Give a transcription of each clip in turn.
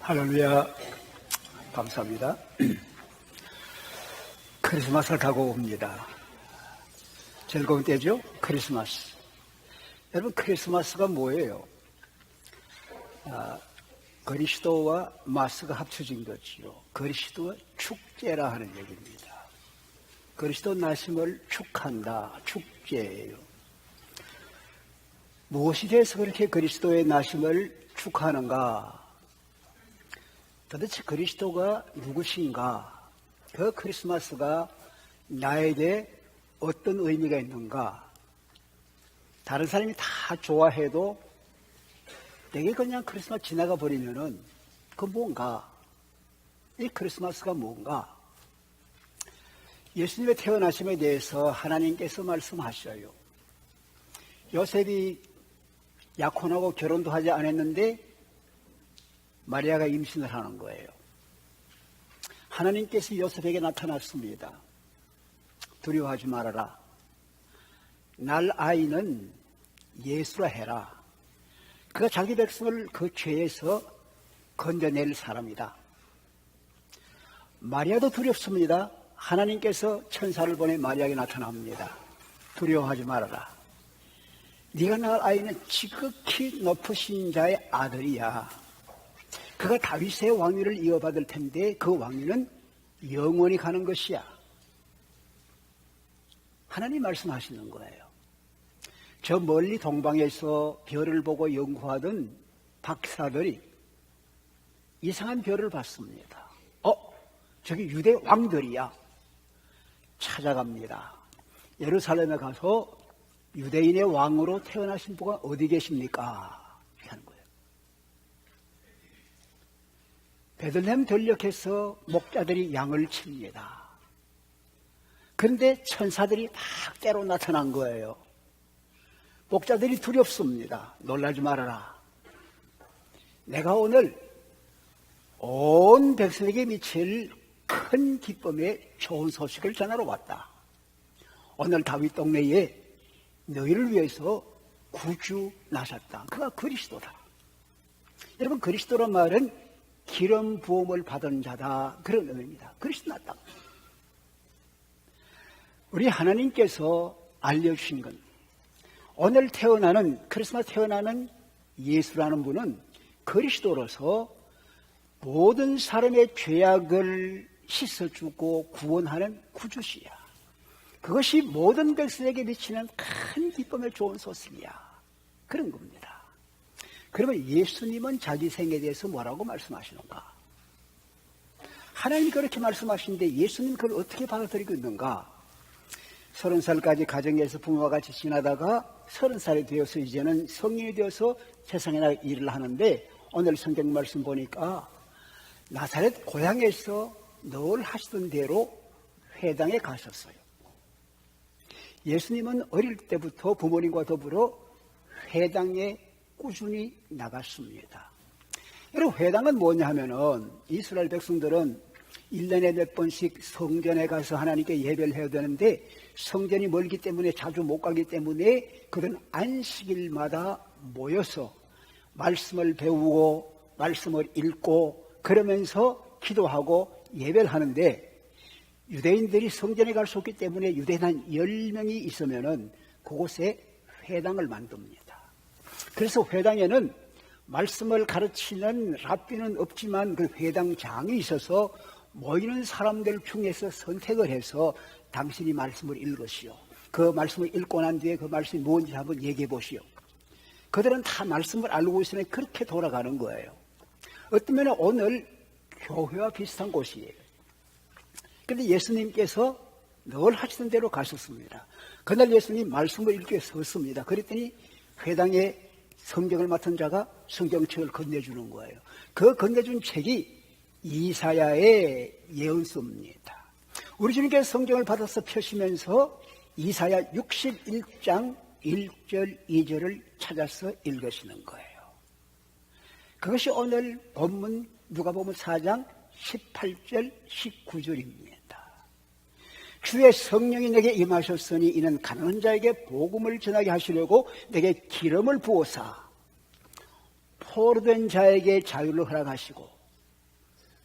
할렐루야. 감사합니다. 크리스마스를 가고 옵니다. 즐거운 때죠? 크리스마스. 여러분, 크리스마스가 뭐예요? 그리스도와 마스가 합쳐진 거지요. 그리스도와 축제라 하는 얘기입니다. 그리스도 나심을 축한다. 축제예요. 무엇이 돼서 그렇게 그리스도의 나심을 축하하는가? 도대체 그리스도가 누구신가? 그 크리스마스가 나에게 어떤 의미가 있는가? 다른 사람이 다 좋아해도 내게 그냥 크리스마스 지나가 버리면은 그 뭔가? 이 크리스마스가 뭔가? 예수님의 태어나심에 대해서 하나님께서 말씀하셔요. 요셉이 약혼하고 결혼도 하지 않았는데 마리아가 임신을 하는 거예요. 하나님께서 요셉에게 나타났습니다. 두려워하지 말아라. 날 아이는 예수라 해라. 그가 자기 백성을 그 죄에서 건져낼 사람이다. 마리아도 두렵습니다. 하나님께서 천사를 보내 마리아에게 나타납니다. 두려워하지 말아라. 네가 낳을 아이는 지극히 높으신 자의 아들이야. 그가 다윗의 왕위를 이어받을 텐데 그 왕위는 영원히 가는 것이야. 하나님 말씀하시는 거예요. 저 멀리 동방에서 별을 보고 연구하던 박사들이 이상한 별을 봤습니다. 저기 유대 왕들이야. 찾아갑니다. 예루살렘에 가서 유대인의 왕으로 태어나신 분가 어디 계십니까? 이렇게 하는 거예요. 베들레헴 전역에서 목자들이 양을 칩니다. 그런데 천사들이 막 때로 나타난 거예요. 목자들이 두렵습니다. 놀라지 말아라. 내가 오늘 온 백성에게 미칠 큰 기쁨의 좋은 소식을 전하러 왔다. 오늘 다윗 동네에 너희를 위해서 구주 나셨다. 그가 그리스도다. 여러분, 그리스도란 말은 기름 부음을 받은 자다. 그런 의미입니다. 그리스도 났다. 우리 하나님께서 알려주신 건 오늘 태어나는, 크리스마스 태어나는 예수라는 분은 그리스도로서 모든 사람의 죄악을 씻어주고 구원하는 구주시야. 그것이 모든 백성에게 미치는 큰 기쁨의 좋은 소식이야. 그런 겁니다. 그러면 예수님은 자기 생에 대해서 뭐라고 말씀하시는가? 하나님이 그렇게 말씀하시는데 예수님 그걸 어떻게 받아들이고 있는가? 30살까지 가정에서 부모와 같이 지나다가 30살이 되어서 이제는 성인이 되어서 세상에 나가 일을 하는데 오늘 성경 말씀 보니까 나사렛 고향에서 늘 하시던 대로 회당에 가셨어요. 예수님은 어릴 때부터 부모님과 더불어 회당에 꾸준히 나갔습니다. 여러분, 회당은 뭐냐 하면은 이스라엘 백성들은 1년에 몇 번씩 성전에 가서 하나님께 예배를 해야 되는데 성전이 멀기 때문에 자주 못 가기 때문에 그들은 안식일마다 모여서 말씀을 배우고 말씀을 읽고 그러면서 기도하고 예배를 하는데 유대인들이 성전에 갈 수 없기 때문에 유대인 한 10명이 있으면은 그곳에 회당을 만듭니다. 그래서 회당에는 말씀을 가르치는 랍비는 없지만 그 회당장이 있어서 모이는 사람들 중에서 선택을 해서 당신이 말씀을 읽으시오. 그 말씀을 읽고 난 뒤에 그 말씀이 뭔지 한번 얘기해 보시오. 그들은 다 말씀을 알고 있으니 그렇게 돌아가는 거예요. 어떤 면에 오늘 교회와 비슷한 곳이에요. 그런데 예수님께서 늘 하시던 대로 가셨습니다. 그날 예수님 말씀을 읽기 위해 섰습니다. 그랬더니 회당에 성경을 맡은 자가 성경책을 건네주는 거예요. 그 건네준 책이 이사야의 예언서입니다. 우리 주님께서 성경을 받아서 펴시면서 이사야 61장 1절 2절을 찾아서 읽으시는 거예요. 그것이 오늘 본문 누가복음 4장 18절 19절입니다. 주의 성령이 내게 임하셨으니 이는 가난한 자에게 복음을 전하게 하시려고 내게 기름을 부어사 포로된 자에게 자유를 허락하시고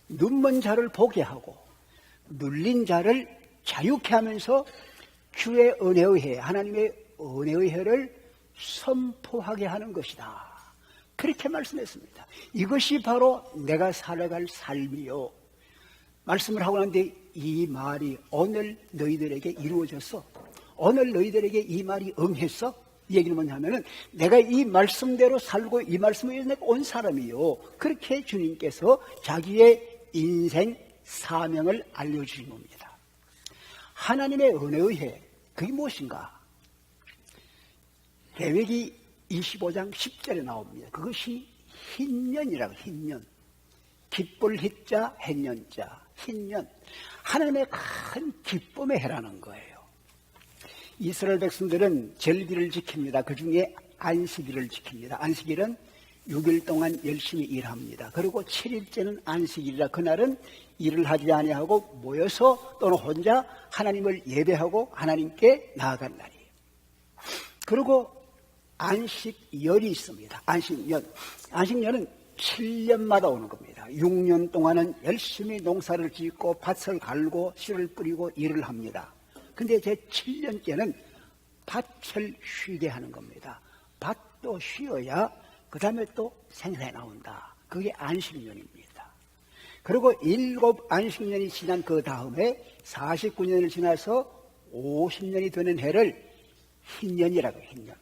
눈먼 자를 보게 하고 눌린 자를 자유케 하면서 주의 은혜의 해, 하나님의 은혜의 해를 선포하게 하는 것이다. 그렇게 말씀했습니다. 이것이 바로 내가 살아갈 삶이요. 말씀을 하고 났는데 이 말이 오늘 너희들에게 이루어졌어. 오늘 너희들에게 이 말이 응했어. 이 얘기는 뭐냐면은 내가 이 말씀대로 살고 이 말씀을 위해서 내가 온 사람이요. 그렇게 주님께서 자기의 인생 사명을 알려주신 겁니다. 하나님의 은혜의 해, 그게 무엇인가? 레위기 25장 10절에 나옵니다. 그것이 흰년이라고. 흰년, 기쁠 희자 햇년자, 흰년, 하나님의 큰 기쁨의 해라는 거예요. 이스라엘 백성들은 절기를 지킵니다. 그 중에 안식일을 지킵니다. 안식일은 6일 동안 열심히 일합니다. 그리고 7일째는 안식일이라 그날은 일을 하지 아니하고 모여서 또는 혼자 하나님을 예배하고 하나님께 나아간 날이에요. 그리고 안식열이 있습니다. 안식년은 7년마다 오는 겁니다. 6년 동안은 열심히 농사를 짓고 밭을 갈고 씨를 뿌리고 일을 합니다. 근데 제 7년째는 밭을 쉬게 하는 겁니다. 밭도 쉬어야 그 다음에 또 생산이 나온다. 그게 안식년입니다. 그리고 7 안식년이 지난 그 다음에 49년을 지나서 50년이 되는 해를 흰년이라고 해요.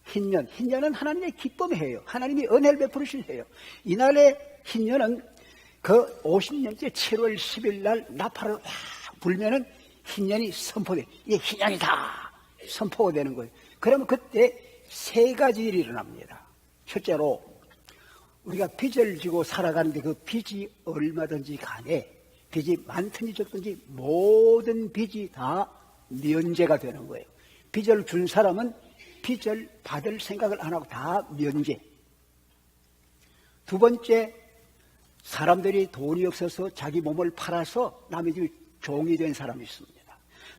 흰년. 흰년은 하나님의 기쁨의 해요. 하나님이 은혜를 베푸신 해요. 이날의 흰년은 그 50년째 7월 10일 날 나팔을 확 불면은 흰년이 선포돼. 이게 흰년이다. 선포가 되는 거예요. 그러면 그때 세 가지 일이 일어납니다. 첫째로 우리가 빚을 지고 살아가는데 그 빚이 얼마든지 간에 빚이 많든지 적든지 모든 빚이 다 면제가 되는 거예요. 빚을 준 사람은 빚을 받을 생각을 안 하고 다 면제. 두 번째, 사람들이 돈이 없어서 자기 몸을 팔아서 남의 집에 종이 된 사람이 있습니다.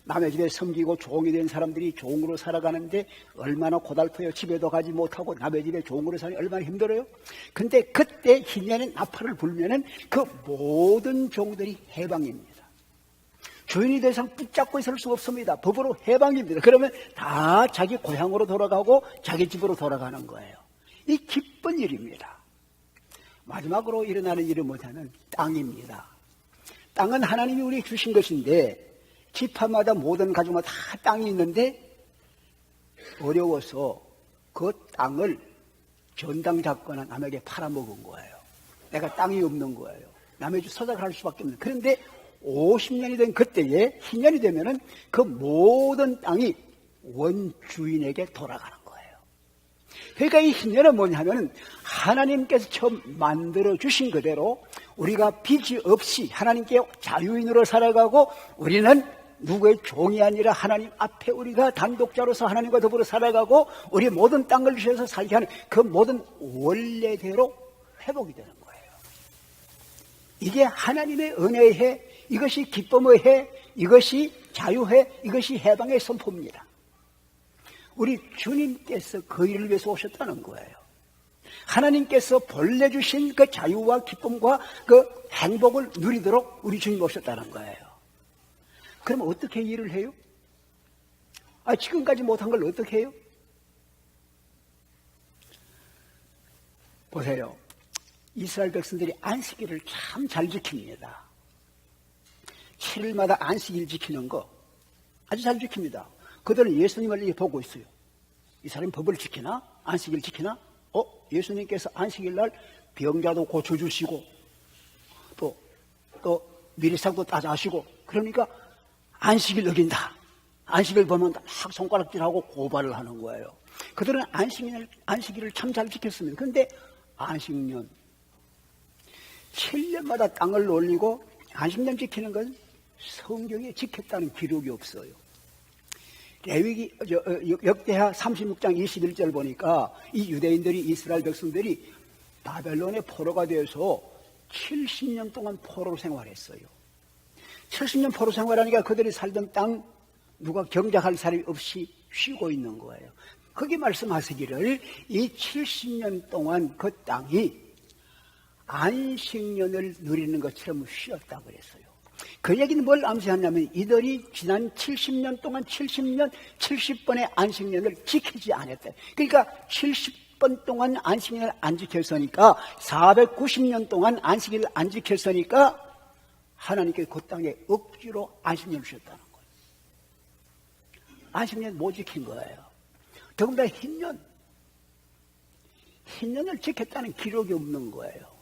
남의 집에 섬기고 종이 된 사람들이 종으로 살아가는데 얼마나 고달퍼요. 집에도 가지 못하고 남의 집에 종으로 사니 얼마나 힘들어요. 근데 그때 흰년의 나팔을 불면은 그 모든 종들이 해방입니다. 주인이 더 이상 붙잡고 있을 수 없습니다. 법으로 해방입니다. 그러면 다 자기 고향으로 돌아가고 자기 집으로 돌아가는 거예요. 이 기쁜 일입니다. 마지막으로 일어나는 일은 뭐냐면 땅입니다. 땅은 하나님이 우리에게 주신 것인데 지파마다 모든 가족마다 다 땅이 있는데 어려워서 그 땅을 전당 잡거나 남에게 팔아먹은 거예요. 내가 땅이 없는 거예요. 남의 집 서작을 할 수밖에 없는. 그런데 50년이 된 그때에 흰년이 되면은 그 모든 땅이 원주인에게 돌아가는 거예요. 그러니까 이 흰년은 뭐냐면은 하나님께서 처음 만들어 주신 그대로 우리가 빚이 없이 하나님께 자유인으로 살아가고 우리는 누구의 종이 아니라 하나님 앞에 우리가 단독자로서 하나님과 더불어 살아가고 우리 모든 땅을 주셔서 살게 하는 그 모든 원래대로 회복이 되는 거예요. 이게 하나님의 은혜의 해, 이것이 기쁨의 해, 이것이 자유해, 이것이 해방의 선포입니다. 우리 주님께서 그 일을 위해서 오셨다는 거예요. 하나님께서 본래 주신 그 자유와 기쁨과 그 행복을 누리도록 우리 주님 오셨다는 거예요. 그럼 어떻게 일을 해요? 지금까지 못한 걸 어떻게 해요? 보세요. 이스라엘 백성들이 안식일을 참 잘 지킵니다. 7일마다 안식일 지키는 거 아주 잘 지킵니다. 그들은 예수님을 보고 있어요. 이 사람이 법을 지키나? 안식일 지키나? 예수님께서 안식일 날 병자도 고쳐주시고 또 미리상도 따져하시고 그러니까 안식일 어긴다. 안식일 보면 막 손가락질하고 고발을 하는 거예요. 그들은 안식일을 참 잘 지켰습니다. 그런데 안식년 7년마다 땅을 올리고 안식년 지키는 건 성경에 지켰다는 기록이 없어요. 레위기 역대하 36장 21절 보니까 이 유대인들이 이스라엘 백성들이 바벨론의 포로가 되어서 70년 동안 포로로 생활했어요. 70년 포로 생활하니까 그들이 살던 땅 누가 경작할 사람이 없이 쉬고 있는 거예요. 거기 말씀하시기를 이 70년 동안 그 땅이 안식년을 누리는 것처럼 쉬었다고 그랬어요. 그 얘기는 뭘 암시하냐면 이들이 지난 70년 동안 70번의 안식년을 지키지 않았대. 그러니까 70번 동안 안식년을 안 지켰으니까 490년 동안 안식일을 안 지켰으니까 하나님께서 그 땅에 억지로 안식년을 주셨다는 거예요. 안식년 못 지킨 거예요. 더군다나 흰년을 지켰다는 기록이 없는 거예요.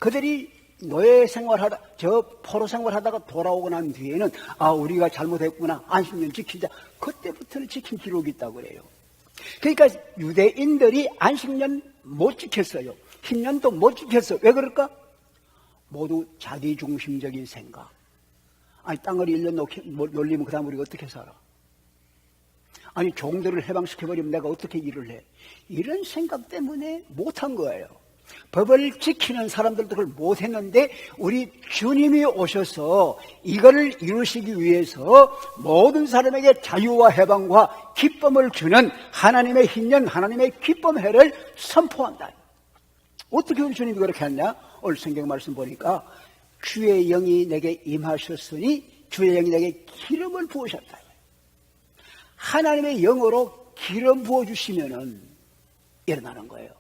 그들이 노예 생활하다, 포로 생활하다가 돌아오고 난 뒤에는 우리가 잘못했구나, 안식년 지키자. 그때부터는 지킨 기록이 있다고 그래요. 그러니까 유대인들이 안식년 못 지켰어요. 흰년도 못 지켰어요. 왜 그럴까? 모두 자기중심적인 생각. 땅을 1년 놀리면 그 다음 우리가 어떻게 살아? 종들을 해방시켜버리면 내가 어떻게 일을 해? 이런 생각 때문에 못한 거예요. 법을 지키는 사람들도 그걸 못했는데 우리 주님이 오셔서 이거를 이루시기 위해서 모든 사람에게 자유와 해방과 기쁨을 주는 하나님의 흰년, 하나님의 기쁨해를 선포한다. 어떻게 우리 주님이 그렇게 했냐? 오늘 성경 말씀 보니까 주의 영이 내게 임하셨으니 주의 영이 내게 기름을 부으셨다. 하나님의 영으로 기름 부어주시면은 일어나는 거예요.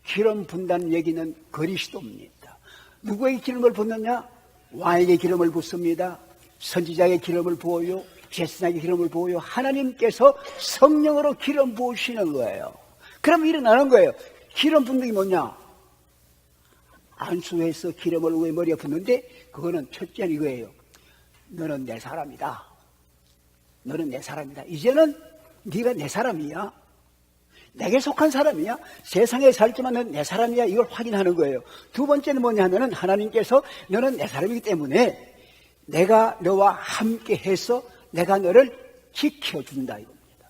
기름 분다는 얘기는 그리스도입니다. 누구에게 기름을 붓느냐? 왕에게 기름을 붓습니다. 선지자에게 기름을 부어요. 제사장에게 기름을 부어요. 하나님께서 성령으로 기름 부으시는 거예요. 그럼 일어나는 거예요. 기름 붓는 게 뭐냐? 안수해서 기름을 왜 머리에 붓는데 그거는 첫째는 이거예요. 너는 내 사람이다. 너는 내 사람이다. 이제는 네가 내 사람이야. 내게 속한 사람이야. 세상에 살지만 넌 내 사람이야. 이걸 확인하는 거예요. 두 번째는 뭐냐면은 하나님께서 너는 내 사람이기 때문에 내가 너와 함께 해서 내가 너를 지켜준다 이겁니다.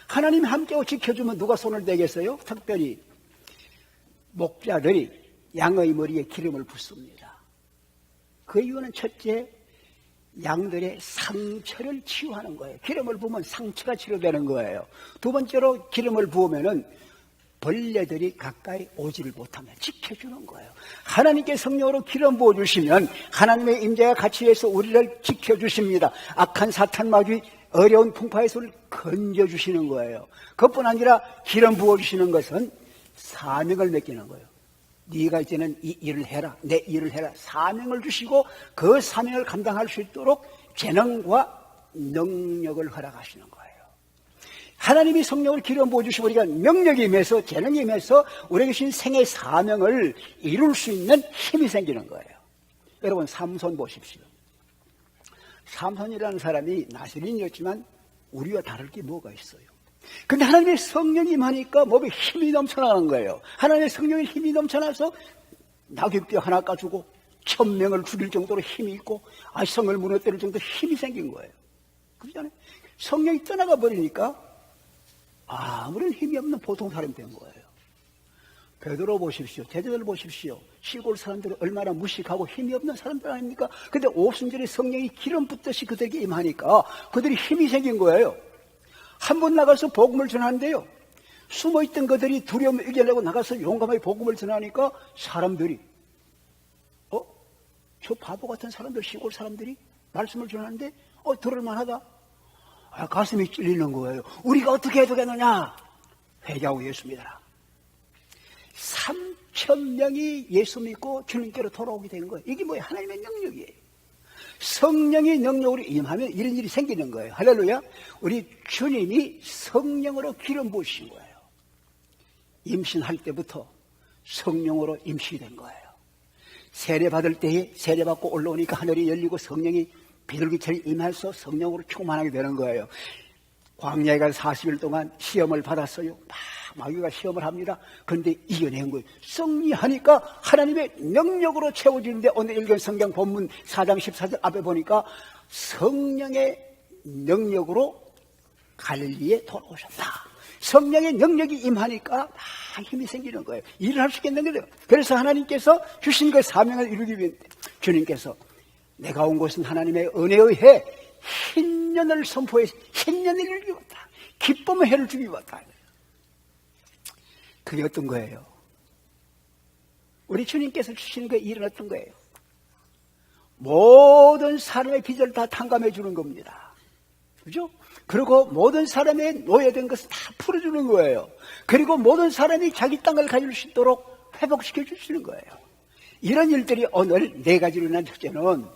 하나님이 함께하고 지켜주면 누가 손을 대겠어요? 특별히 목자들이 양의 머리에 기름을 붓습니다. 그 이유는 첫째, 양들의 상처를 치유하는 거예요. 기름을 부으면 상처가 치료되는 거예요. 두 번째로 기름을 부으면은 벌레들이 가까이 오지를 못하면 지켜주는 거예요. 하나님께 성령으로 기름 부어주시면 하나님의 임재가 같이 해서 우리를 지켜주십니다. 악한 사탄 마귀 어려운 풍파에서 건져주시는 거예요. 그것뿐 아니라 기름 부어주시는 것은 사명을 맡기는 거예요. 네가 이제는 이 일을 해라, 내 일을 해라. 사명을 주시고 그 사명을 감당할 수 있도록 재능과 능력을 허락하시는 거예요. 하나님이 성령을 기름 부어주시고 우리가 능력이 임해서 재능이 임해서 우리에게 주신 생의 사명을 이룰 수 있는 힘이 생기는 거예요. 여러분 삼손 보십시오. 삼손이라는 사람이 나시린이었지만 우리와 다를 게 뭐가 있어요? 근데 하나님의 성령이 임하니까 몸에 힘이 넘쳐나는 거예요. 하나님의 성령의 힘이 넘쳐나서 낙엽뼈 하나 까주고 1000명을 죽일 정도로 힘이 있고 성을 무너뜨릴 정도로 힘이 생긴 거예요. 그렇잖아요. 성령이 떠나가 버리니까 아무런 힘이 없는 보통 사람이 된 거예요. 베드로 보십시오. 제자들 보십시오. 시골 사람들은 얼마나 무식하고 힘이 없는 사람들 아닙니까? 근데 오순절에 성령이 기름 붓듯이 그들에게 임하니까 그들이 힘이 생긴 거예요. 한 번 나가서 복음을 전하는데요. 숨어있던 그들이 두려움을 이겨내고 나가서 용감하게 복음을 전하니까 사람들이 저 바보 같은 사람들, 시골 사람들이 말씀을 전하는데 들을만하다. 가슴이 찔리는 거예요. 우리가 어떻게 해야 되느냐? 회개하고 예수 믿어라. 3,000명이 예수 믿고 주님께로 돌아오게 된 거예요. 이게 뭐예요? 하나님의 능력이에요. 성령이 능력으로 임하면 이런 일이 생기는 거예요. 할렐루야. 우리 주님이 성령으로 기름 부으신 거예요. 임신할 때부터 성령으로 임시된 거예요. 세례 받을 때에 세례 받고 올라오니까 하늘이 열리고 성령이 비둘기처럼 임해서 성령으로 충만하게 되는 거예요. 광야에 가서 40일 동안 시험을 받았어요. 마귀가 시험을 합니다. 그런데 이겨낸 거예요. 승리하니까 하나님의 능력으로 채워지는데 오늘 읽은 성경 본문 4장 14절 앞에 보니까 성령의 능력으로 갈릴리에 돌아오셨다. 성령의 능력이 임하니까 힘이 생기는 거예요. 일을 할 수 있는 거예요. 그래서 하나님께서 주신 그 사명을 이루기 위해 주님께서 내가 온 곳은 하나님의 은혜에 의해 흰년을 선포해서 흰년을 이루기 왔다. 기쁨의 해를 주기 왔다. 그게 어떤 거예요? 우리 주님께서 주시는 그 일은 어떤 거예요? 모든 사람의 빚을 다 탕감해 주는 겁니다. 그죠? 그리고 모든 사람의 노예된 것을 다 풀어주는 거예요. 그리고 모든 사람이 자기 땅을 가질 수 있도록 회복시켜 주시는 거예요. 이런 일들이 오늘 네 가지로 난 첫째는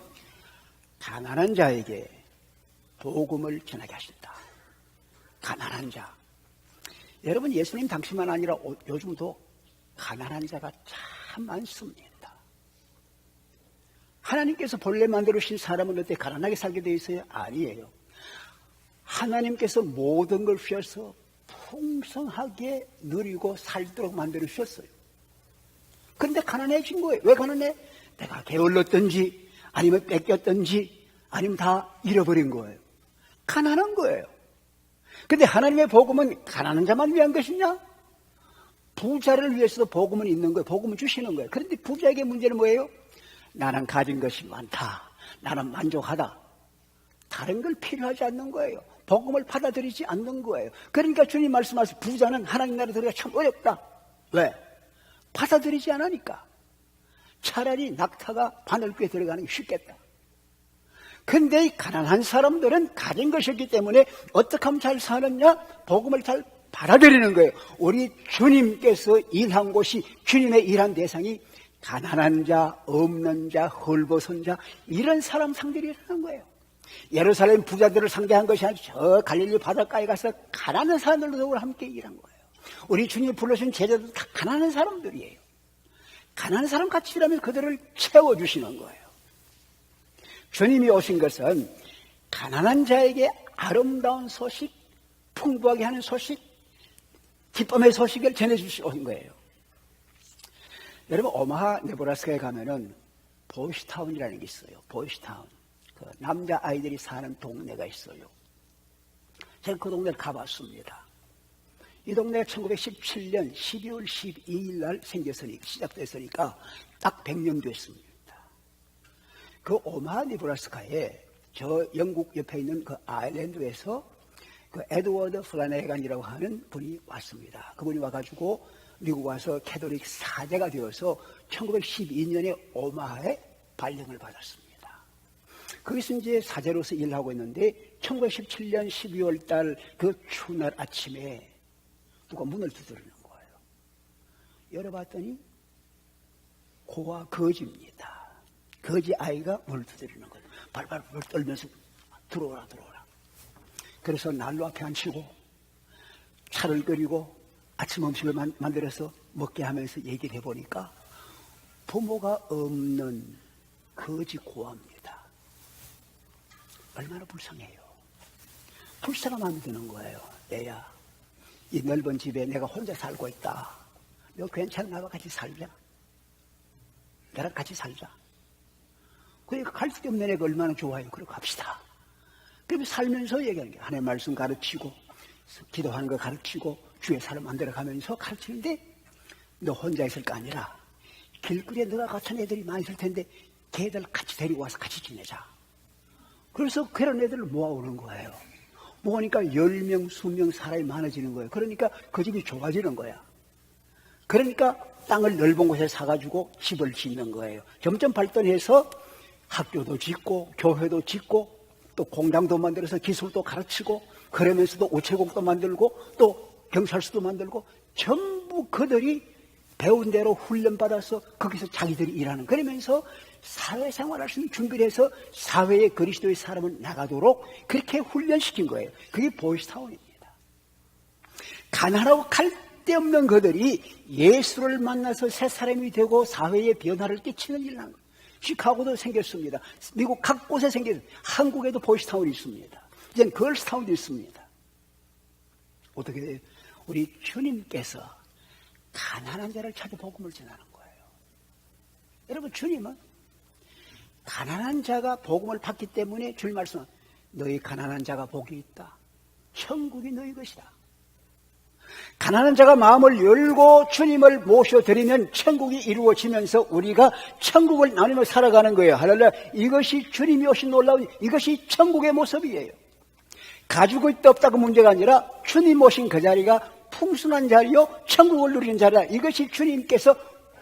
가난한 자에게 복음을 전하게 하신다. 가난한 자. 여러분, 예수님 당시만 아니라 요즘도 가난한 자가 참 많습니다. 하나님께서 본래 만들어주신 사람은 어때 가난하게 살게 되어 있어요? 아니에요. 하나님께서 모든 걸 주셔서 풍성하게 누리고 살도록 만들어 주셨어요. 그런데 가난해진 거예요. 왜 가난해? 내가 게을렀든지 아니면 뺏겼든지 아니면 다 잃어버린 거예요. 가난한 거예요. 근데 하나님의 복음은 가난한 자만 위한 것이냐? 부자를 위해서도 복음은 있는 거예요. 복음은 주시는 거예요. 그런데 부자에게 문제는 뭐예요? 나는 가진 것이 많다. 나는 만족하다. 다른 걸 필요하지 않는 거예요. 복음을 받아들이지 않는 거예요. 그러니까 주님 말씀하신 부자는 하나님 나라에 들어가기 참 어렵다. 왜? 받아들이지 않으니까. 차라리 낙타가 바늘귀에 들어가는 게 쉽겠다. 근데 이 가난한 사람들은 가진 것이었기 때문에 어떻게 하면 잘 사느냐? 복음을 잘 받아들이는 거예요. 우리 주님께서 일한 곳이, 주님의 일한 대상이 가난한 자, 없는 자, 헐벗은 자, 이런 사람 상대이라는 거예요. 예루살렘 부자들을 상대한 것이 아니라 저 갈릴리 바닷가에 가서 가난한 사람들과 함께 일한 거예요. 우리 주님이 불러준 제자들 다 가난한 사람들이에요. 가난한 사람 같이 일하면 그들을 채워주시는 거예요. 주님이 오신 것은 가난한 자에게 아름다운 소식, 풍부하게 하는 소식, 기쁨의 소식을 전해주시고 오신 거예요. 여러분, 오마하 네브라스카에 가면은 보이스타운이라는 게 있어요. 보이스타운. 그 남자 아이들이 사는 동네가 있어요. 제가 그 동네를 가봤습니다. 이 동네가 1917년 12월 12일 날 시작됐으니까 딱 100년 됐습니다. 그 오마하 네브라스카에 저 영국 옆에 있는 그 아일랜드에서 그 에드워드 플라네간이라고 하는 분이 왔습니다. 그분이 와가지고 미국 와서 캐톨릭 사제가 되어서 1912년에 오마하에 발령을 받았습니다. 거기서 이제 사제로서 일하고 있는데 1917년 12월 달 그 추운 날 아침에 누가 문을 두드리는 거예요. 열어봤더니 고아 거지입니다. 거지 아이가 문을 두드리는 거예요. 발발 떨면서 들어오라. 그래서 난로 앞에 앉히고 차를 끓이고 아침 음식을 만들어서 먹게 하면서 얘기를 해보니까 부모가 없는 거지 고아입니다. 얼마나 불쌍해요. 불쌍한 마음이 드는 거예요. 애야, 이 넓은 집에 내가 혼자 살고 있다. 너 괜찮아? 나와 같이 살자. 나랑 같이 살자. 그러니까 갈 수도 없는 애가 얼마나 좋아요. 그러고 갑시다. 그러면 살면서 얘기하는 게 하나님의 말씀 가르치고 기도하는 거 가르치고 주의 사람 만들어 가면서 가르치는데 너 혼자 있을 거 아니라 길거리에 너가 같은 애들이 많이 있을 텐데 걔들 같이 데리고 와서 같이 지내자. 그래서 그런 애들을 모아오는 거예요. 모으니까 10명, 20명 사람이 많아지는 거예요. 그러니까 그 집이 좁아지는 거야. 그러니까 땅을 넓은 곳에 사가지고 집을 짓는 거예요. 점점 발전해서 학교도 짓고 교회도 짓고 또 공장도 만들어서 기술도 가르치고 그러면서도 우체국도 만들고 또 경찰서도 만들고 전부 그들이 배운 대로 훈련받아서 거기서 자기들이 일하는 그러면서 사회생활할 수 있는 준비를 해서 사회에 그리스도의 사람을 나가도록 그렇게 훈련시킨 거예요. 그게 보이스타운입니다. 가난하고 갈데없는 그들이 예수를 만나서 새 사람이 되고 사회에 변화를 끼치는 일을 하는 거예요. 시카고도 생겼습니다. 미국 각 곳에 생겼습니다. 한국에도 보이스타운이 있습니다. 이제는 걸스타운도 있습니다. 어떻게 돼요? 우리 주님께서 가난한 자를 찾아 복음을 전하는 거예요. 여러분, 주님은 가난한 자가 복음을 받기 때문에 주님 말씀은 너희 가난한 자가 복이 있다. 천국이 너희 것이다. 가난한 자가 마음을 열고 주님을 모셔드리면 천국이 이루어지면서 우리가 천국을 나누며 살아가는 거예요. 할렐루야. 이것이 주님이 오신 놀라운 이것이 천국의 모습이에요. 가지고 있다 없다가 문제가 아니라 주님 오신 그 자리가 풍성한 자리요 천국을 누리는 자리다. 이것이 주님께서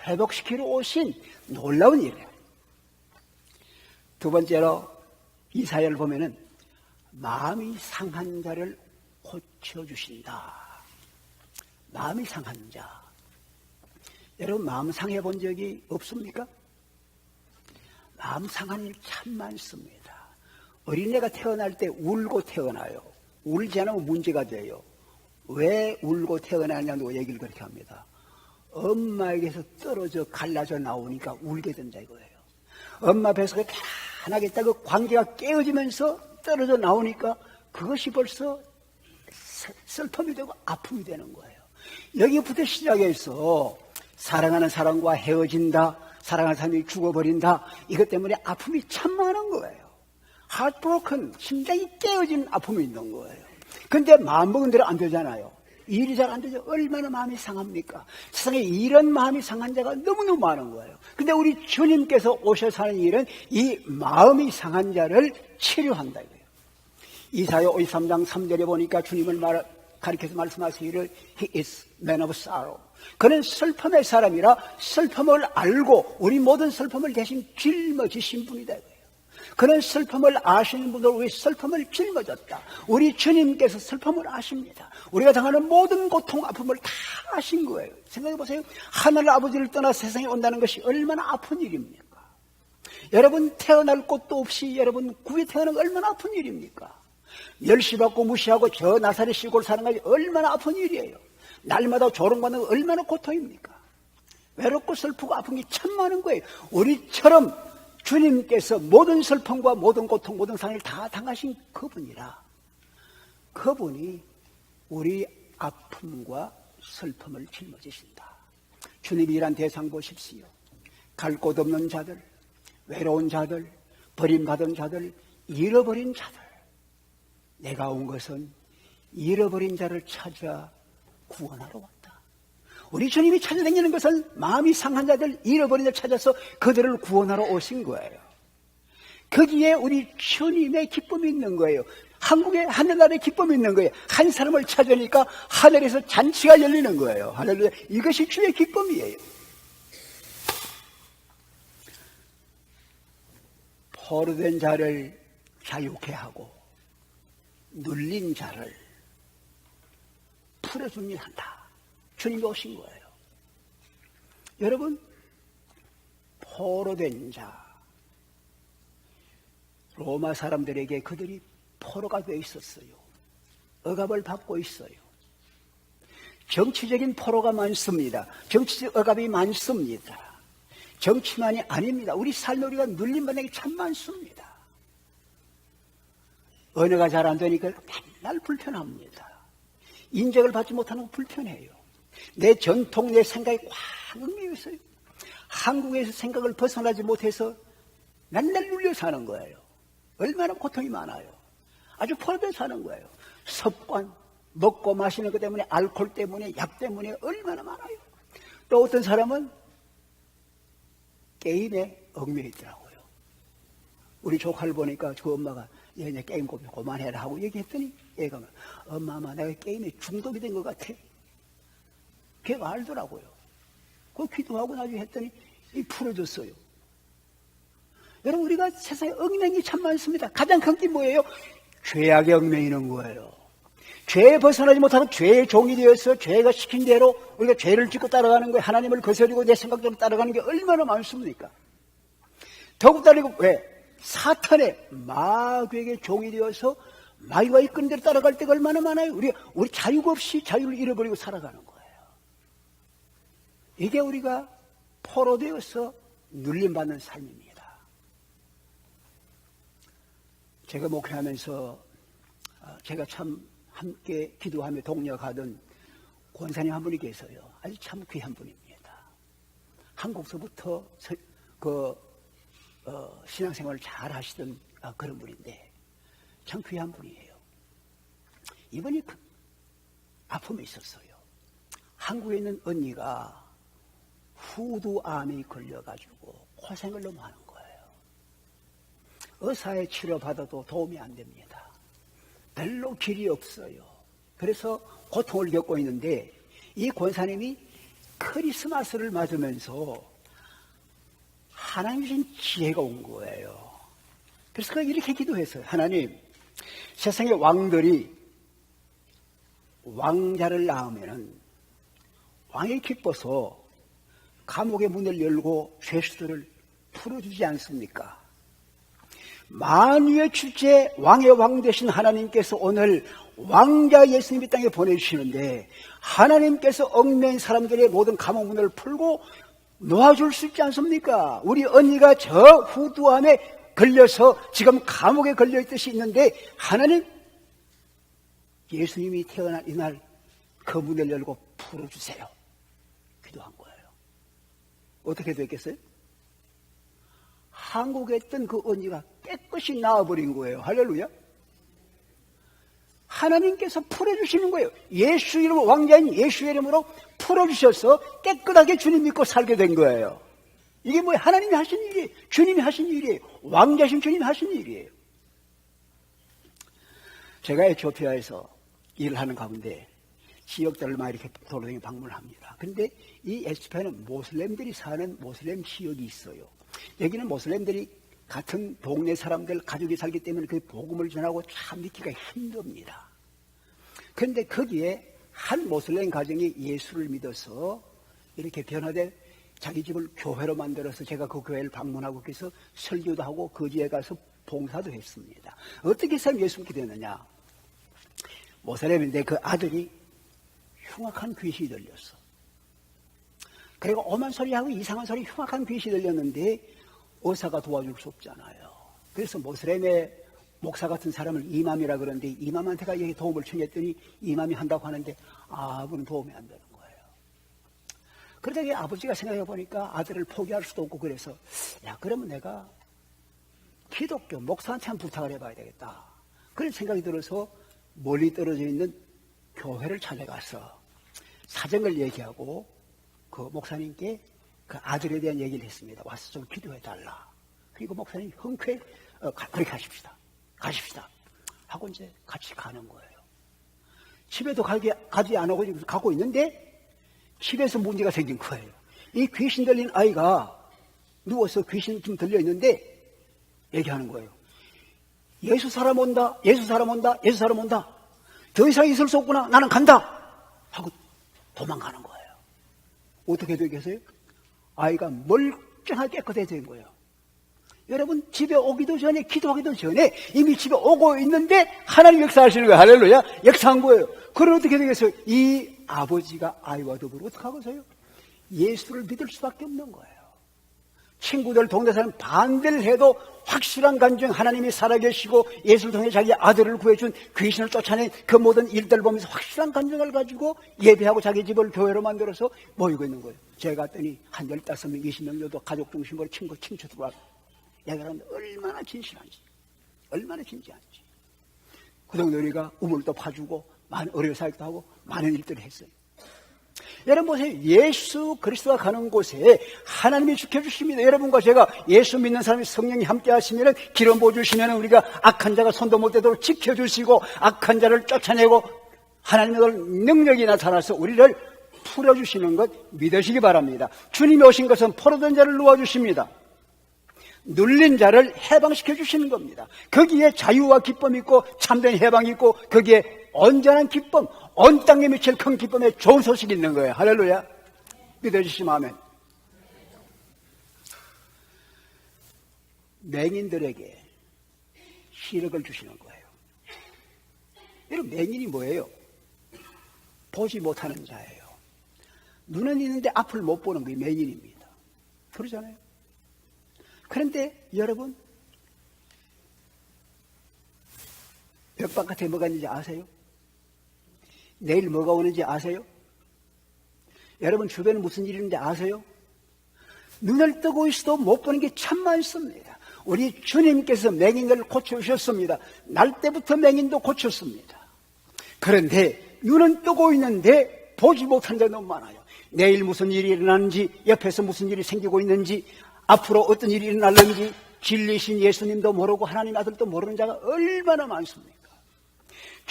회복시키러 오신 놀라운 일이에요. 두 번째로 이 사연을 보면은 마음이 상한 자를 고쳐주신다. 마음이 상한 자. 여러분 마음 상해 본 적이 없습니까? 마음 상한 일 참 많습니다. 어린애가 태어날 때 울고 태어나요. 울지 않으면 문제가 돼요. 왜 울고 태어나냐고 얘기를 그렇게 합니다. 엄마에게서 떨어져 갈라져 나오니까 울게 된다 이거예요. 엄마 뱃속에 편하게 있다 그 관계가 깨어지면서 떨어져 나오니까 그것이 벌써 슬픔이 되고 아픔이 되는 거예요. 여기부터 시작해서 사랑하는 사람과 헤어진다, 사랑하는 사람이 죽어버린다, 이것 때문에 아픔이 참 많은 거예요. heartbroken, 심장이 깨어진 아픔이 있는 거예요. 근데 마음먹은 대로 안 되잖아요. 일이 잘 안 되죠. 얼마나 마음이 상합니까? 세상에 이런 마음이 상한 자가 너무너무 많은 거예요. 근데 우리 주님께서 오셔서 하는 일은 이 마음이 상한 자를 치료한다 이거예요. 이사야 53장 3절에 보니까 주님을 가리켜서 말씀하시기를 He is man of sorrow. 그는 슬픔의 사람이라 슬픔을 알고 우리 모든 슬픔을 대신 짊어지신 분이다 이거예요. 그는 슬픔을 아시는 분들 우리 슬픔을 짊어졌다. 우리 주님께서 슬픔을 아십니다. 우리가 당하는 모든 고통, 아픔을 다 아신 거예요. 생각해 보세요. 하늘 아버지를 떠나 세상에 온다는 것이 얼마나 아픈 일입니까? 여러분 태어날 곳도 없이 여러분 구에 태어나는 거 얼마나 아픈 일입니까? 멸시받고 무시하고 저 나사렛 시골 사는 것이 얼마나 아픈 일이에요. 날마다 조롱받는 거 얼마나 고통입니까? 외롭고 슬프고 아픈 게 참 많은 거예요. 우리처럼 주님께서 모든 슬픔과 모든 고통, 모든 상을 다 당하신 그분이라 그분이 우리 아픔과 슬픔을 짊어지신다. 주님이 일한 대상 보십시오. 갈 곳 없는 자들, 외로운 자들, 버림받은 자들, 잃어버린 자들. 내가 온 것은 잃어버린 자를 찾아 구원하러 왔다. 우리 주님이 찾아다니는 것은 마음이 상한 자들, 잃어버린 자를 찾아서 그들을 구원하러 오신 거예요. 거기에 우리 주님의 기쁨이 있는 거예요. 한국의 하늘나라의 기쁨이 있는 거예요. 한 사람을 찾으니까 하늘에서 잔치가 열리는 거예요. 할렐루야. 이것이 주의 기쁨이에요. 포로된 자를 자유케 하고 눌린 자를 풀어줍니다 한다. 주님이 오신 거예요. 여러분, 포로된 자, 로마 사람들에게 그들이 포로가 되어 있었어요. 억압을 받고 있어요. 정치적인 포로가 많습니다. 정치적 억압이 많습니다. 정치만이 아닙니다. 우리 삶에 우리가 눌림받는 게 참 많습니다. 언어가 잘 안 되니까 맨날 불편합니다. 인정을 받지 못하는 건 불편해요. 내 전통, 내 생각이 꽉 얽매여 있어요. 한국에서 생각을 벗어나지 못해서 맨날 눌려 사는 거예요. 얼마나 고통이 많아요. 아주 포로되어 사는 거예요. 습관, 먹고 마시는 것 때문에, 알코올 때문에, 약 때문에 얼마나 많아요. 또 어떤 사람은 게임에 얽매여 있더라고요. 우리 조카를 보니까 그 엄마가 얘네 게임 그만해라 하고 얘기했더니 얘가 엄마 내가 게임에 중독이 된 것 같아. 걔가 알더라고요. 그 기도하고 나중에 했더니 풀어졌어요. 여러분 우리가 세상에 얽매이는 게 참 많습니다. 가장 큰 게 뭐예요? 죄악에 얽매이는 거예요. 죄에 벗어나지 못하고 죄의 종이 되어서 죄가 시킨 대로 우리가 죄를 짓고 따라가는 거예요. 하나님을 거스리고 내 생각대로 따라가는 게 얼마나 많습니까? 더욱다르 왜? 사탄의 마귀에게 종이 되어서 마귀가 이끄는 대로 따라갈 때가 얼마나 많아요. 우리 자유가 없이 자유를 잃어버리고 살아가는 거예요. 이게 우리가 포로되어서 눌림받는 삶입니다. 제가 목회하면서 제가 참 함께 기도하며 동력하던 권사님 한 분이 계세요. 아주 참 귀한 분입니다. 한국서부터 신앙생활을 잘 하시던 그런 분인데 참 귀한 분이에요. 이분이 아픔이 있었어요. 한국에 있는 언니가 후두암이 걸려가지고 고생을 너무 하는 거예요. 의사의 치료받아도 도움이 안 됩니다. 별로 길이 없어요. 그래서 고통을 겪고 있는데 이 권사님이 크리스마스를 맞으면서 하나님 주신 지혜가 온 거예요. 그래서 그가 이렇게 기도했어요. 하나님, 세상의 왕들이 왕자를 낳으면은 왕이 기뻐서 감옥의 문을 열고 죄수들을 풀어주지 않습니까? 만유의 주제 왕의 왕 되신 하나님께서 오늘 왕자 예수님이 땅에 보내주시는데 하나님께서 얽매인 사람들의 모든 감옥 문을 풀고 놓아줄 수 있지 않습니까? 우리 언니가 저 후두암에 걸려서 지금 감옥에 걸려있듯이 있는데 하나님, 예수님이 태어난 이날 그 문을 열고 풀어주세요. 기도한 거예요. 어떻게 됐겠어요? 한국에 있던 그 언니가 깨끗이 나와버린 거예요. 할렐루야. 하나님께서 풀어주시는 거예요. 예수 이름, 왕자인 예수 이름으로 풀어주셔서 깨끗하게 주님 믿고 살게 된 거예요. 이게 뭐예요? 하나님이 하신 일이에요. 주님이 하신 일이에요. 왕자신 주님이 하신 일이에요. 제가 에티오피아에서 일을 하는 가운데 지역들을 막 이렇게 돌아다니며 방문을 합니다. 그런데 이 에티오피아는 모슬렘들이 사는 모슬렘 지역이 있어요. 여기는 모슬렘들이 같은 동네 사람들 가족이 살기 때문에 그 복음을 전하고 참 믿기가 힘듭니다. 그런데 거기에 한 모슬렘 가정이 예수를 믿어서 이렇게 변화된 자기 집을 교회로 만들어서 제가 그 교회를 방문하고 그래서 설교도 하고 거기에 가서 봉사도 했습니다. 어떻게 해서 예수 믿게 되느냐? 모슬렘인데 그 아들이 흉악한 귀신이 들렸어. 그리고 오만 소리하고 이상한 소리, 흉악한 귀신이 들렸는데 의사가 도와줄 수 없잖아요. 그래서 모슬렘의 목사 같은 사람을 이맘이라 그러는데 이맘한테가 여기 도움을 청했더니 이맘이 한다고 하는데 그건 도움이 안 되는 거예요. 그러다가 아버지가 생각해 보니까 아들을 포기할 수도 없고 그래서 그러면 내가 기독교 목사한테 한번 부탁을 해봐야 되겠다. 그런 생각이 들어서 멀리 떨어져 있는 교회를 찾아가서 사정을 얘기하고 그 목사님께 그 아들에 대한 얘기를 했습니다. 와서 좀 기도해달라. 그리고 목사님 흔쾌히 그렇게 가십시다 하고 이제 같이 가는 거예요. 집에도 가지 안 하고 가고 있는데 집에서 문제가 생긴 거예요. 이 귀신 들린 아이가 누워서 귀신 좀 들려 있는데 얘기하는 거예요. 예수 사람 온다. 더 이상 있을 수 없구나. 나는 간다. 하고 도망가는 거예요. 어떻게 되겠어요? 아이가 멀쩡하게 깨끗해진 거예요. 여러분, 집에 오기도 전에, 기도하기도 전에 이미 집에 오고 있는데 하나님 역사하시는 거예요. 할렐루야. 역사한 거예요. 그럼 어떻게 되겠어요? 이 아버지가 아이와 더불어 어떻게 하겠어요? 예수를 믿을 수밖에 없는 거예요. 친구들, 동네 사람 반대를 해도 확실한 간증, 하나님이 살아계시고 예수를 통해 자기 아들을 구해준 귀신을 쫓아낸 그 모든 일들을 보면서 확실한 간증을 가지고 예배하고 자기 집을 교회로 만들어서 모이고 있는 거예요. 제가 갔더니 한 15명, 20명 정도 가족 중심으로 친구 들어와서 얘기하는데 얼마나 진실한지. 그 정도 우리가 우물도 파주고 많은 의료사역도 하고 많은 일들을 했어요. 여러분 보세요. 예수 그리스도가 가는 곳에 하나님이 지켜주십니다. 여러분과 제가 예수 믿는 사람이 성령이 함께 하시면 기름 부어주시면 우리가 악한 자가 손도 못 대도록 지켜주시고 악한 자를 쫓아내고 하나님의 능력이 나타나서 우리를 풀어주시는 것 믿으시기 바랍니다. 주님이 오신 것은 포로된 자를 놓아주십니다. 눌린 자를 해방시켜 주시는 겁니다. 거기에 자유와 기쁨이 있고 참된 해방이 있고 거기에 온전한 기쁨, 온 땅에 미칠 큰 기쁨의 좋은 소식이 있는 거예요. 할렐루야. 믿어주시면 아멘. 맹인들에게 시력을 주시는 거예요. 여러분, 맹인이 뭐예요? 보지 못하는 자예요. 눈은 있는데 앞을 못 보는 게 맹인입니다. 그러잖아요. 그런데 여러분, 벽 바깥에 뭐가 있는지 아세요? 내일 뭐가 오는지 아세요? 여러분 주변에 무슨 일이 있는지 아세요? 눈을 뜨고 있어도 못 보는 게 참 많습니다. 우리 주님께서 맹인을 고쳐주셨습니다. 날 때부터 맹인도 고쳤습니다. 그런데 눈은 뜨고 있는데 보지 못한 자가 너무 많아요. 내일 무슨 일이 일어나는지, 옆에서 무슨 일이 생기고 있는지, 앞으로 어떤 일이 일어날는지 진리신 예수님도 모르고 하나님 아들도 모르는 자가 얼마나 많습니까?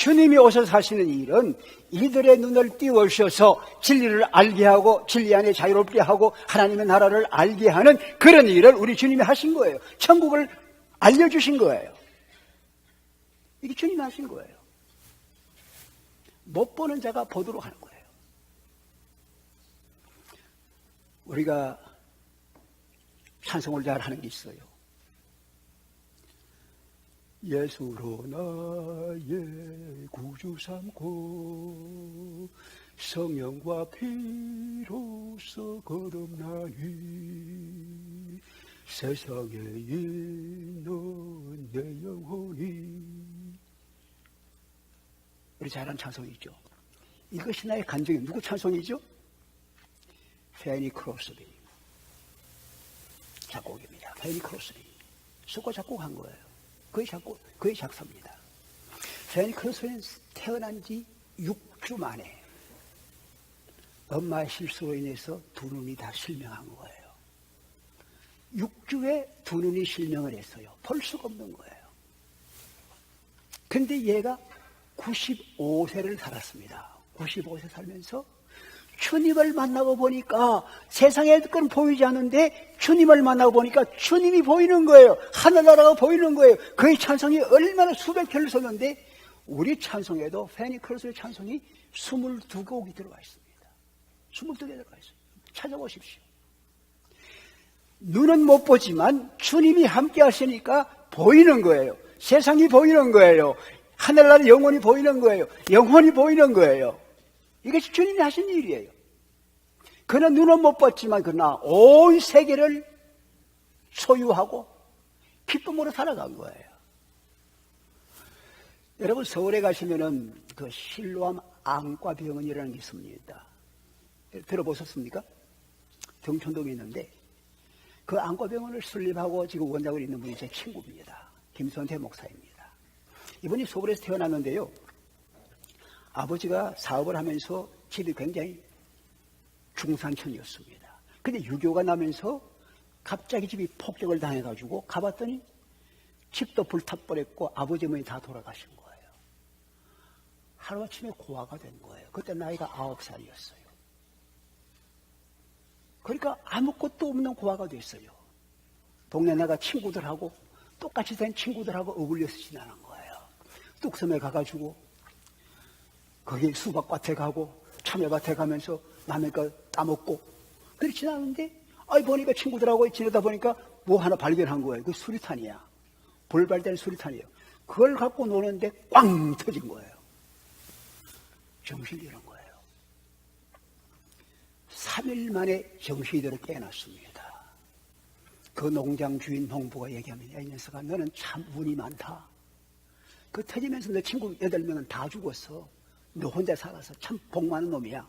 주님이 오셔서 하시는 일은 이들의 눈을 띄우셔서 진리를 알게 하고 진리 안에 자유롭게 하고 하나님의 나라를 알게 하는 그런 일을 우리 주님이 하신 거예요. 천국을 알려주신 거예요. 이게 주님이 하신 거예요. 못 보는 자가 보도록 하는 거예요. 우리가 찬송을 잘 하는 게 있어요. 예수로 나의 구주 삼고 성령과 피로써 거듭나니 세상에 있는 내 영혼이. 우리 잘 아는 찬송이죠. 이것이 나의 간증이. 누구 찬송이죠? 페니 크로스비 작곡입니다. 페니 크로스비 수고 작곡한 거예요. 그의 작사입니다. 페니 크로스비는 태어난 지 6주 만에 엄마의 실수로 인해서 두 눈이 다 실명한 거예요. 6주에 두 눈이 실명을 했어요. 볼 수가 없는 거예요. 근데 얘가 95세를 살았습니다. 95세 살면서 주님을 만나고 보니까 세상의 건 보이지 않는데 주님을 만나고 보니까 주님이 보이는 거예요. 하늘나라가 보이는 거예요. 그의 찬송이 얼마나 수백 편을 썼는데 우리 찬송에도 페니 크로스의 찬송이 22곡이 들어가 있습니다. 22개 들어가 있어요. 찾아보십시오. 눈은 못 보지만 주님이 함께 하시니까 보이는 거예요. 세상이 보이는 거예요. 하늘나라 영혼이 보이는 거예요. 영혼이 보이는 거예요. 이것이 주님이 하신 일이에요. 그는 눈은 못 봤지만 그러나 온 세계를 소유하고 기쁨으로 살아간 거예요. 여러분 서울에 가시면은 그 실로암 안과병원이라는 게 있습니다. 들어보셨습니까? 경천동에 있는데 그 안과병원을 설립하고 지금 원장으로 있는 분이 제 친구입니다. 김선태 목사입니다. 이분이 서울에서 태어났는데요. 아버지가 사업을 하면서 집이 굉장히 중산층이었습니다. 근데 유교가 나면서 갑자기 집이 폭격을 당해가지고 가봤더니 집도 불타버렸고 아버지 어머니 다 돌아가신 거예요. 하루아침에 고아가 된 거예요. 그때 나이가 9살이었어요. 그러니까 아무것도 없는 고아가 됐어요. 동네 나가 친구들하고 똑같이 된 친구들하고 어울려서 지나는 거예요. 뚝섬에 가가지고 거기 수박밭에 가고 참외밭에 가면서 남의 거 따먹고 그렇게 지나는데 보니까 친구들하고 지내다 보니까 뭐 하나 발견한 거예요. 그 수리탄이야. 불발된 수리탄이에요. 그걸 갖고 노는데 꽝 터진 거예요. 정신이 잃은 거예요. 3일 만에 정신이 들어 깨어났습니다. 그 농장 주인 농부가 얘기합니다. 이 녀석아 너는 참 운이 많다. 그 터지면서 내 친구 8명은 다 죽었어. 너 혼자 살아서 참 복 많은 놈이야.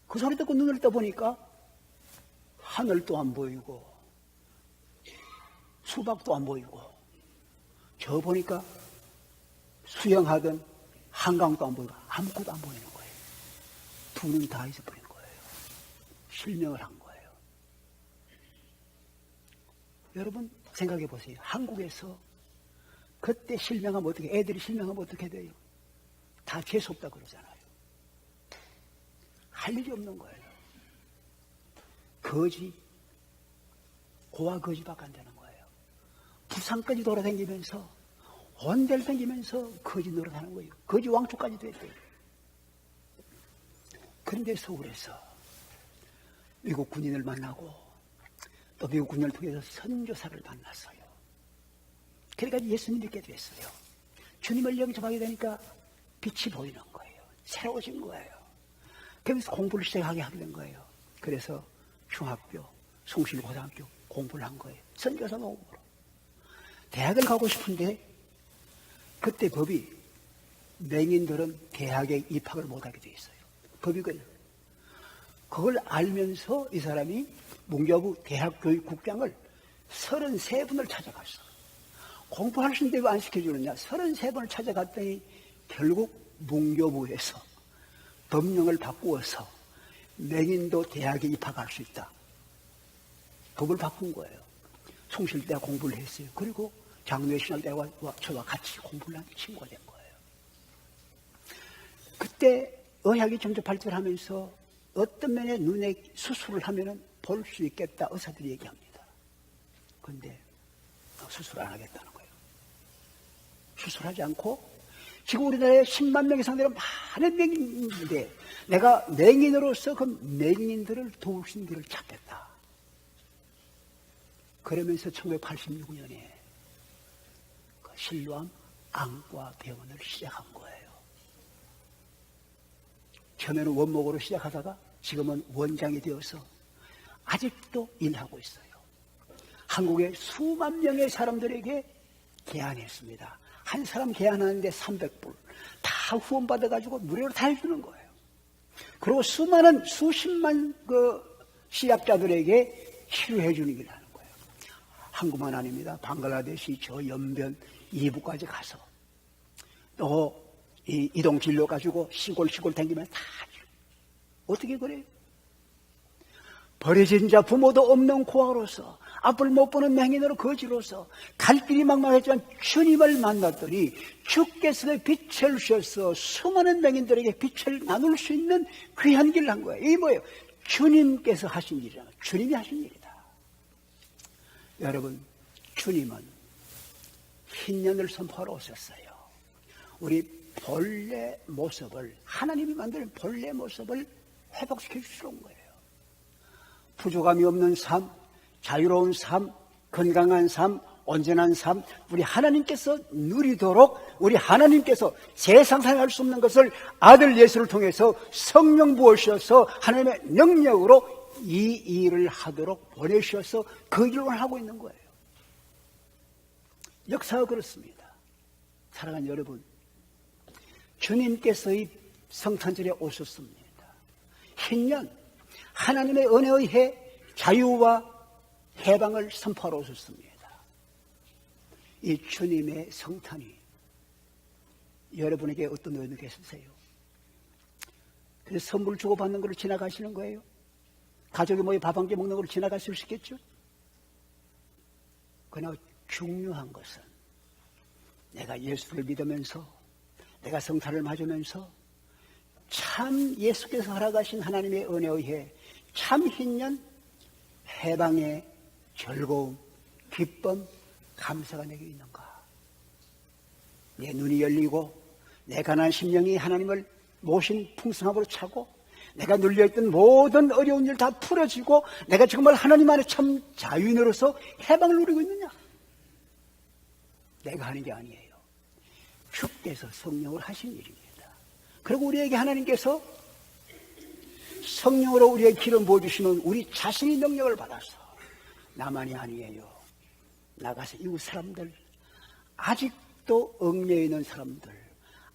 그 소리 듣고 눈을 떠보니까 하늘도 안 보이고 수박도 안 보이고 저 보니까 수영하던 한강도 안 보이고 아무것도 안 보이는 거예요. 두 눈 다 잊어버린 거예요. 실명을 한 거예요. 여러분 생각해 보세요. 한국에서 그때 실명하면 어떻게, 애들이 실명하면 어떻게 돼요? 다 재수없다 그러잖아요. 할 일이 없는 거예요. 거지, 고와 거지밖에 안 되는 거예요. 부산까지 돌아다니면서, 온 데를 다니면서 거지 노릇하는 거예요. 거지 왕초까지 됐대요. 그런데 서울에서 미국 군인을 만나고 또 미국 군인을 통해서 선교사를 만났어요. 그러니까 예수님 믿게 됐어요. 주님을 영접하게 되니까 빛이 보이는 거예요. 새로워진 거예요. 그러면서 공부를 시작하게 하게 된 거예요. 그래서 중학교, 숭실고등학교 공부를 한 거예요. 선교사 공부로. 대학을 가고 싶은데 그때 법이 맹인들은 대학에 입학을 못하게 돼 있어요. 법이 그래요. 그걸 알면서 이 사람이 문교부 대학교육국장을 33분을 찾아갔어. 공부할 수 있는데 왜 안 시켜주느냐. 33번을 찾아갔더니 결국 문교부에서 법령을 바꾸어서 맹인도 대학에 입학할 수 있다. 법을 바꾼 거예요. 숭실대학 공부를 했어요. 그리고 장로의 신학대와 저와 같이 공부를 한 친구가 된 거예요. 그때 의학이 점점 발전하면서 어떤 면에 눈에 수술을 하면은 볼 수 있겠다 의사들이 얘기합니다. 그런데 수술 안 하겠다는 거예요. 수술하지 않고 지금 우리나라에 10만 명 이상 되는 많은 맹인인데 내가 맹인으로서 그 맹인들을 도울 수 있는 길을 찾겠다. 그러면서 1986년에 그 실로암 안과 병원을 시작한 거예요. 처음에는 원목으로 시작하다가 지금은 원장이 되어서 아직도 일하고 있어요. 한국의 수만 명의 사람들에게 개안했습니다. 한 사람 개안하는데 300불 다 후원받아가지고 무료로 다 해주는 거예요. 그리고 수십만 그 시약자들에게 치료해 주는 일을 하는 거예요. 한국만 아닙니다. 방글라데시 저 연변 이부까지 가서 또 이동 진료 가지고 시골 다니면서 다 어떻게 그래요? 버려진 자 부모도 없는 고아로서 앞을 못 보는 맹인으로 거지로서 갈 길이 막막했지만 주님을 만났더니 주께서 빛을 주셔서 수많은 맹인들에게 빛을 나눌 수 있는 귀한 길을 한 거예요. 이게 뭐예요? 주님께서 하신 일이잖아요. 주님이 하신 일이다. 여러분, 주님은 흰년을 선포하러 오셨어요. 우리 본래 모습을, 하나님이 만든 본래 모습을 회복시켜 주시러 온 거예요. 부족함이 없는 삶, 자유로운 삶, 건강한 삶, 온전한 삶, 우리 하나님께서 누리도록 우리 하나님께서 세상상에 할 수 없는 것을 아들 예수를 통해서 성령 부으셔서 하나님의 능력으로 이 일을 하도록 보내주셔서 그 일을 하고 있는 거예요. 역사가 그렇습니다. 사랑하는 여러분, 주님께서 이 성탄절에 오셨습니다. 흰년 하나님의 은혜에 의해 자유와 해방을 선포하러 오셨습니다. 이 주님의 성탄이 여러분에게 어떤 의미가 있으세요? 그래서 선물 주고받는 걸 지나가시는 거예요? 가족이 모여 밥 한 끼 먹는 걸 지나가실 수 있겠죠? 그러나 중요한 것은 내가 예수를 믿으면서 내가 성탄을 맞으면서 참 예수께서 허락하신 하나님의 은혜에 의해 참 흰년 해방의 즐거움, 기쁨, 감사가 내게 있는가? 내 눈이 열리고 내 가난한 심령이 하나님을 모신 풍성함으로 차고 내가 눌려있던 모든 어려운 일 다 풀어지고 내가 정말 하나님 안에 참 자유인으로서 해방을 누리고 있느냐? 내가 하는 게 아니에요. 주께서 성령을 하신 일입니다. 그리고 우리에게 하나님께서 성령으로 우리에게 기름 부어주시면 우리 자신이 능력을 받아서 나만이 아니에요. 나가서 이웃 사람들, 아직도 얽매여 있는 사람들,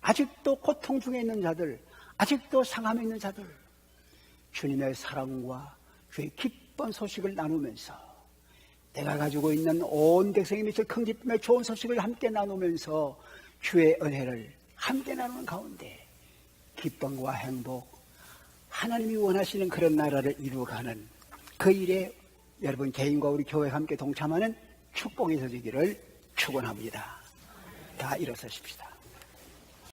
아직도 고통 중에 있는 자들, 아직도 상함에 있는 자들, 주님의 사랑과 주의 기쁜 소식을 나누면서 내가 가지고 있는 온 백성이 미칠 큰 기쁨의 좋은 소식을 함께 나누면서 주의 은혜를 함께 나누는 가운데 기쁨과 행복, 하나님이 원하시는 그런 나라를 이루어가는 그 일에 여러분 개인과 우리 교회가 함께 동참하는 축복이 있어지기를 축원합니다. 다 일어서십시다.